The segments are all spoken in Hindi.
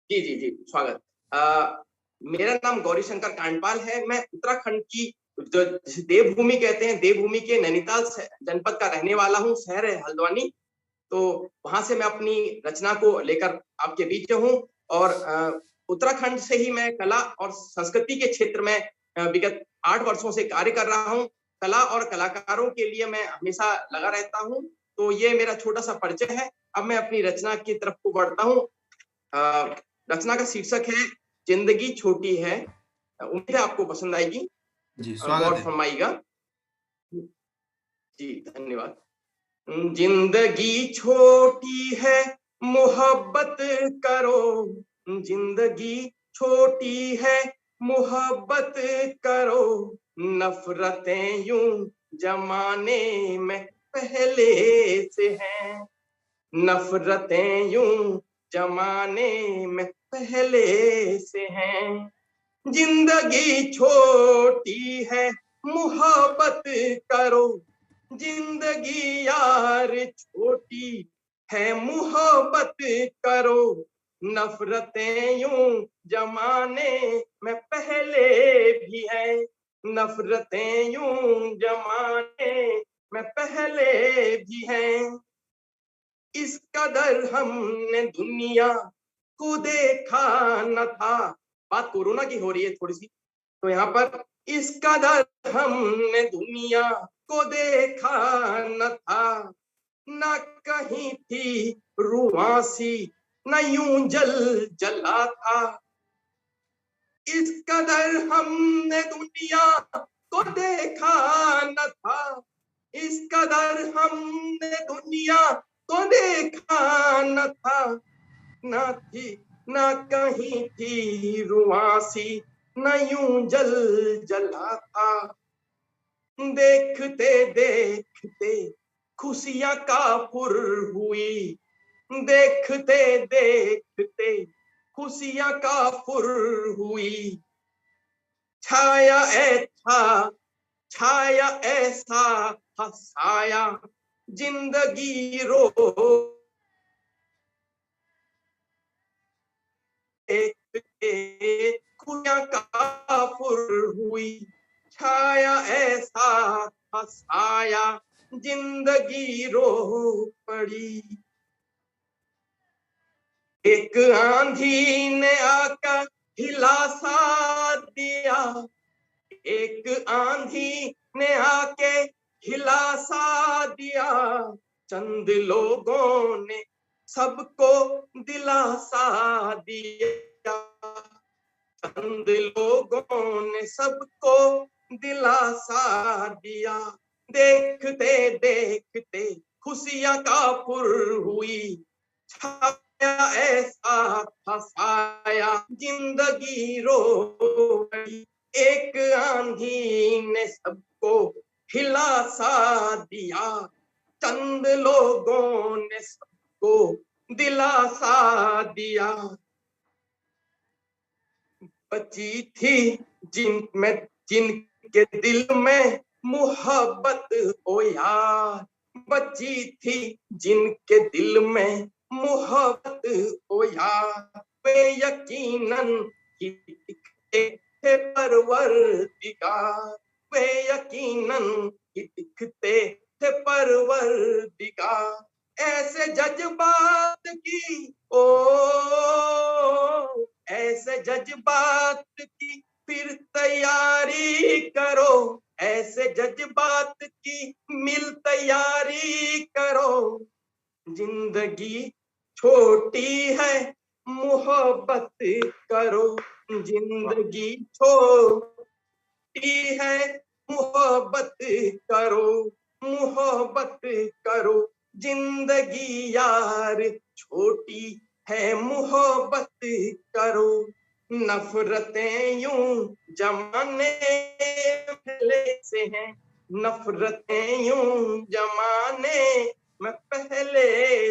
जी जी जी, स्वागत। मेरा नाम गौरी शंकर कांडपाल है। मैं उत्तराखंड की जो देवभूमि कहते हैं, देवभूमि के नैनीताल जनपद का रहने वाला हूँ। शहर है हल्द्वानी। तो वहां से मैं अपनी रचना को लेकर आपके बीच हूँ। और उत्तराखंड से ही मैं कला और संस्कृति के क्षेत्र में विगत 8 वर्षों से कार्य कर रहा हूँ। कला और कलाकारों के लिए मैं हमेशा लगा रहता हूँ। तो ये मेरा छोटा सा परिचय है। अब मैं अपनी रचना की तरफ को बढ़ता हूँ। रचना का शीर्षक है जिंदगी छोटी है। उम्मीद है आपको पसंद आएगी। जी, स्वागत गौर है। फरमाइएगा। जी धन्यवाद। जिंदगी छोटी है, मोहब्बत करो। जिंदगी छोटी है, मोहब्बत करो। नफरतें यूं जमाने में पहले से हैं। नफरतें यूं जमाने में पहले से हैं। जिंदगी छोटी है, मोहब्बत करो। जिंदगी यार छोटी है, मोहब्बत करो। नफरतें यूं जमाने में पहले भी है। नफरतें यूं जमाने में पहले भी हैं। इस कदर हमने दुनिया को देखा न था। बात कोरोना की हो रही है थोड़ी सी, तो यहाँ पर इस कदर हमने दुनिया को देखा न था। न कहीं थी रुआसी, न यूं जल जला था। इस कदर हमने दुनिया को देखा न था। इस कदर हमने दुनिया को देखा न था। न थी न कहीं थी रुआसी, न यूं जल जला था। देखते देखते खुशियां काफुर हुई। देखते देखते खुशियां काफुर हुई। छाया ऐसा छाया ऐसा हसाया, जिंदगी रो खुशियां काफुर हुई। छाया ऐसा हसाया, जिंदगी रो पड़ी। एक आंधी ने आकर हिला सा दिया। एक आंधी ने आके हिला सा दिया। चंद लोगों ने सबको दिलासा दिया। चंद लोगों ने सबको दिलासा दिया। देखते देखते खुशियां काफुर हुई। छाया ऐसा फसाया, जिंदगी रो गई। एक आंधी ने सबको हिला सा दिया। चंद लोगों ने सबको दिलासा दिया। बची थी जिनके दिल में मोहब्बत हो यार। बची थी जिनके दिल में मोहब्बत हो यार। वे यकीनन ही दिखते थे परवरदिगार। वे यकीनन ही दिखते थे परवरदिगार। ऐसे जज्बात की ओ ऐसे जज्बात की फिर तैयारी करो। ऐसे जज्बात की मिल तैयारी करो। जिंदगी छोटी है, मोहब्बत करो। जिंदगी छोटी है, मोहब्बत करो। मोहब्बत करो। जिंदगी यार छोटी है, मोहब्बत करो। नफरतें यूं जमाने पहले से हैं। नफरतें यूं जमाने में पहले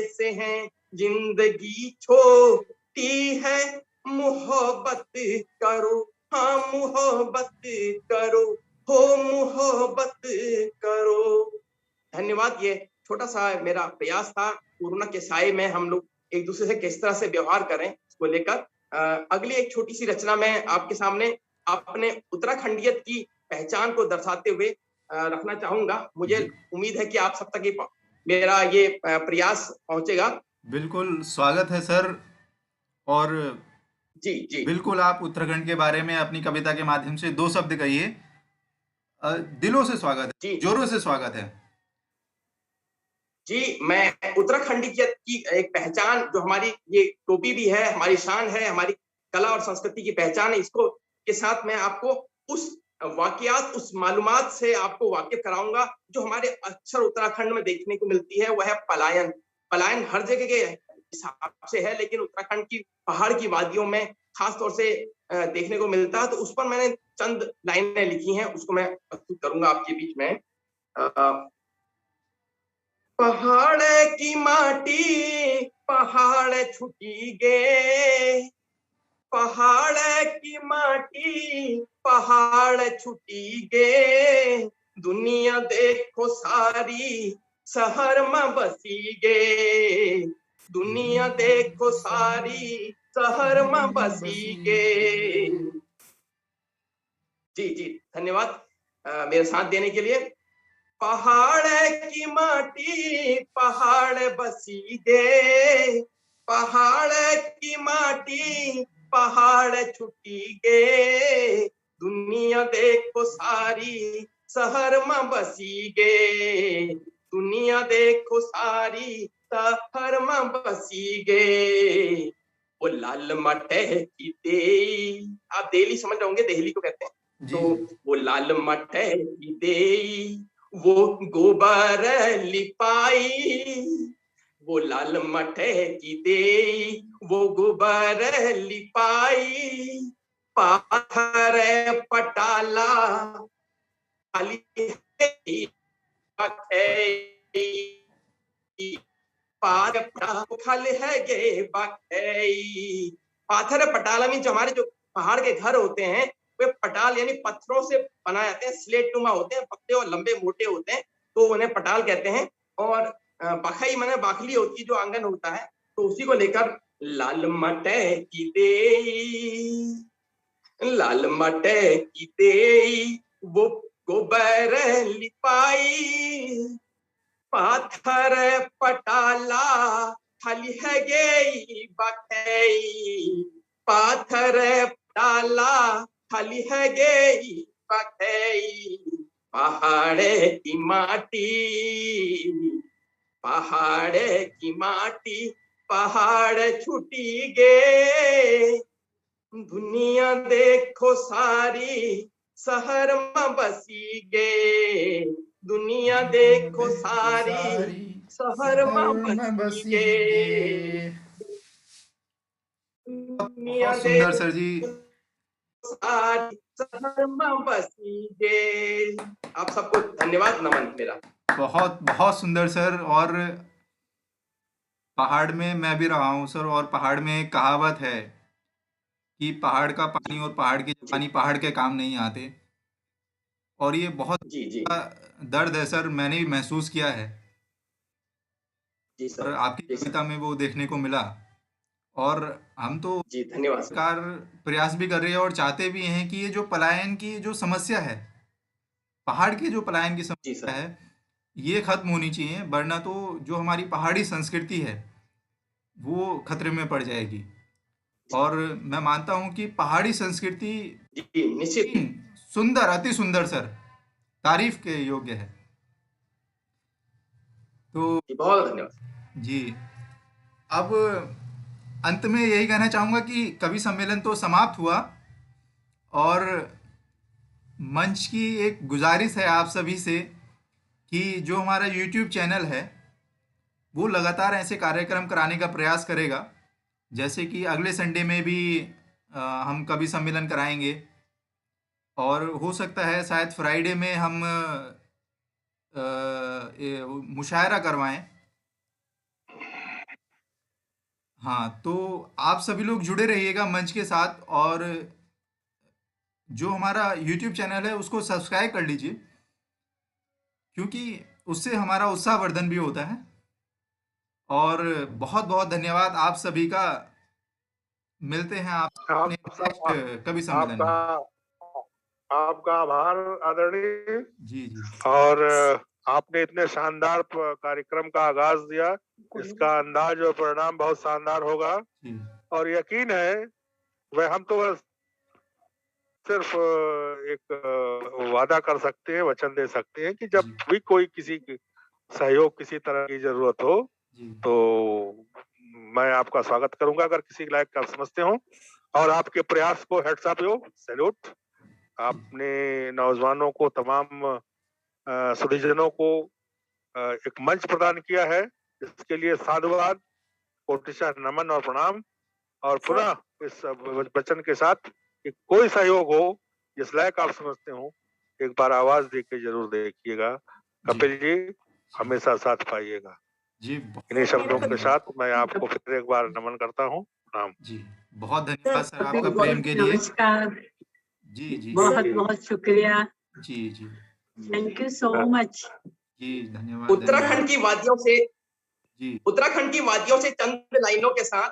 से हैं। जिंदगी छोटी है, मोहब्बत करो। हाँ मोहब्बत करो, हो मोहब्बत करो। धन्यवाद। ये छोटा सा मेरा प्रयास था। कोरोना के साए में हम लोग एक दूसरे से किस तरह से व्यवहार करें इसको लेकर। अगली एक छोटी सी रचना मैं आपके सामने अपने उत्तराखंडियत की पहचान को दर्शाते हुए रखना चाहूंगा। मुझे उम्मीद है कि आप सब तक मेरा ये प्रयास पहुंचेगा। बिल्कुल स्वागत है सर। और जी जी बिल्कुल आप उत्तराखंड के बारे में अपनी कविता के माध्यम से दो शब्द कहिए। दिलों से स्वागत है, जी जोरों से स्वागत है। जी, मैं उत्तराखंडियत की एक पहचान, जो हमारी ये टोपी भी है, हमारी शान है, हमारी कला और संस्कृति की पहचान है, इसको के साथ मैं आपको उस वाकयात, उस मालूमात से आपको वाकिफ कराऊंगा जो हमारे अक्सर उत्तराखंड में देखने को मिलती है। वह है पलायन। पलायन हर जगह के हिसाब से है, लेकिन उत्तराखंड की पहाड़ की वादियों में खास तौर से देखने को मिलता है। तो उस पर मैंने चंद लाइनें लिखी हैं, उसको मैं प्रस्तुत करूंगा आपके बीच में। पहाड़ की माटी पहाड़ छुटी गे, पहाड़ की माटी पहाड़ छुटी गे, दुनिया देखो सारी शहर में बसी गे, दुनिया देखो सारी शहर में बसी गे। जी जी, धन्यवाद मेरे साथ देने के लिए। पहाड़ की माटी पहाड़ बसी गे, पहाड़ की माटी पहाड़ छुटी गे, दुनिया देखो सारी शहर में बसी गे, दुनिया देखो सारी शहर में बसी गे। वो लाल मटे की देई, आप देली समझ रहे होंगे, देहली को कहते हैं। जी तो वो लाल मटे की देई, वो गोबर लिपाई, वो लाल मटे की देई, वो गोबर लिपाई, पाथर पटाला खाली खल है गे बखई। पाथर पटाला में जो हमारे जो पहाड़ के घर होते हैं, वे पटाल यानी पत्थरों से बनाए जाते हैं, स्लेट नुमा होते हैं, पतले और लंबे मोटे होते हैं, तो उन्हें पटाल कहते हैं। और बखई माने बाखली होती है, जो आंगन होता है, तो उसी को लेकर लाल मटे की देई, लाल मटे की देई, वो गोबर लिपाई, पाथर पटाला खाली है गे बखई, पाथर पटाला खाली है गे बखई, पहाड़ की माटी पहाड़ की माटी पहाड़ छुटी गे, दुनिया देखो सारी शहर में बसी गे, दुनिया देखो सारी शहर शहर में में बसी बसीगे। गे, बहुत दुनिया सुंदर सर जी। देखो सारी शहर में बसी गे। आप सबको धन्यवाद, नमन मेरा। बहुत बहुत सुंदर सर। और पहाड़ में मैं भी रहा हूँ सर, और पहाड़ में एक कहावत है कि पहाड़ का पानी और पहाड़ की जी जवानी पहाड़ के काम नहीं आते। और ये बहुत जी जी दर्द है सर, मैंने भी महसूस किया है। जी और सर, आपकी जी सर, कविता में वो देखने को मिला। और हम तो जी धन्यवाद सर। सरकार प्रयास भी कर रही है और चाहते भी हैं कि ये जो पलायन की जो समस्या है, पहाड़ की जो पलायन की जी समस्या सर, है, ये खत्म होनी चाहिए, वरना तो जो हमारी पहाड़ी संस्कृति है वो खतरे में पड़ जाएगी। और मैं मानता हूँ कि पहाड़ी संस्कृति जी निश्चित। सुंदर, अति सुंदर सर, तारीफ के योग्य है। तो जी बहुत धन्यवाद। जी, अब अंत में यही कहना चाहूँगा कि कवि सम्मेलन तो समाप्त हुआ, और मंच की एक गुजारिश है आप सभी से कि जो हमारा यूट्यूब चैनल है वो लगातार ऐसे कार्यक्रम कराने का प्रयास करेगा। जैसे कि अगले संडे में भी हम कवि सम्मेलन कराएंगे, और हो सकता है शायद फ्राइडे में हम मुशायरा करवाएं। हाँ, तो आप सभी लोग जुड़े रहिएगा मंच के साथ, और जो हमारा यूट्यूब चैनल है उसको सब्सक्राइब कर लीजिए, क्योंकि उससे हमारा उत्साहवर्धन भी होता है। और बहुत बहुत धन्यवाद आप सभी का मिलते हैं आप आप अपने सब नेक्स्ट कवि सम्मेलन में। आपका आभार आदरणीय। जी जी और आपने इतने शानदार कार्यक्रम का आगाज दिया, इसका अंदाज और परिणाम बहुत शानदार होगा। जी और यकीन है वह हम तो बस सिर्फ एक वादा कर सकते हैं, वचन दे सकते हैं कि जब जी भी कोई किसी की सहयोग किसी तरह की जरूरत हो जी तो मैं आपका स्वागत करूंगा अगर किसी लायक आप समझते हो। और आपके प्रयास को हेड्स अप यो, सैल्यूट। आपने नौजवानों को, तमाम सुधीजनों को एक मंच प्रदान किया है, इसके लिए साधुवाद, कोटिशा नमन और प्रणाम। और पुनः इस वचन के साथ कि कोई सहयोग हो जिस लायक आप समझते हो, एक बार आवाज दे के जरूर देखिएगा। कपिल जी हमेशा साथ पाइएगा। जी इन्हीं शब्दों के साथ मैं आपको फिर एक बार नमन करता हूँ। प्रणाम जी, बहुत धन्यवाद सर आपका प्रेम के लिए। नमस्कार, जी जी बहुत बहुत शुक्रिया, जी जी थैंक यू सो मच। जी धन्यवाद। उत्तराखंड की वादियों से, जी उत्तराखंड की वादियों से चंद लाइनों के साथ,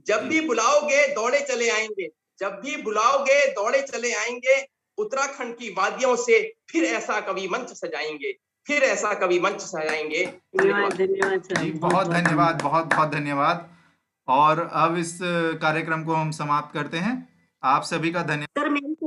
जब भी बुलाओगे दौड़े चले आएंगे, जब भी बुलाओगे दौड़े चले आएंगे, उत्तराखंड की वादियों से फिर ऐसा कवि मंच सजाएंगे, फिर ऐसा कवि मंच सजाएंगे। धन्यवाद धन्यवाद सर, जी बहुत धन्यवाद, बहुत बहुत धन्यवाद। और अब इस कार्यक्रम को हम समाप्त करते हैं। आप सभी का धन्यवाद।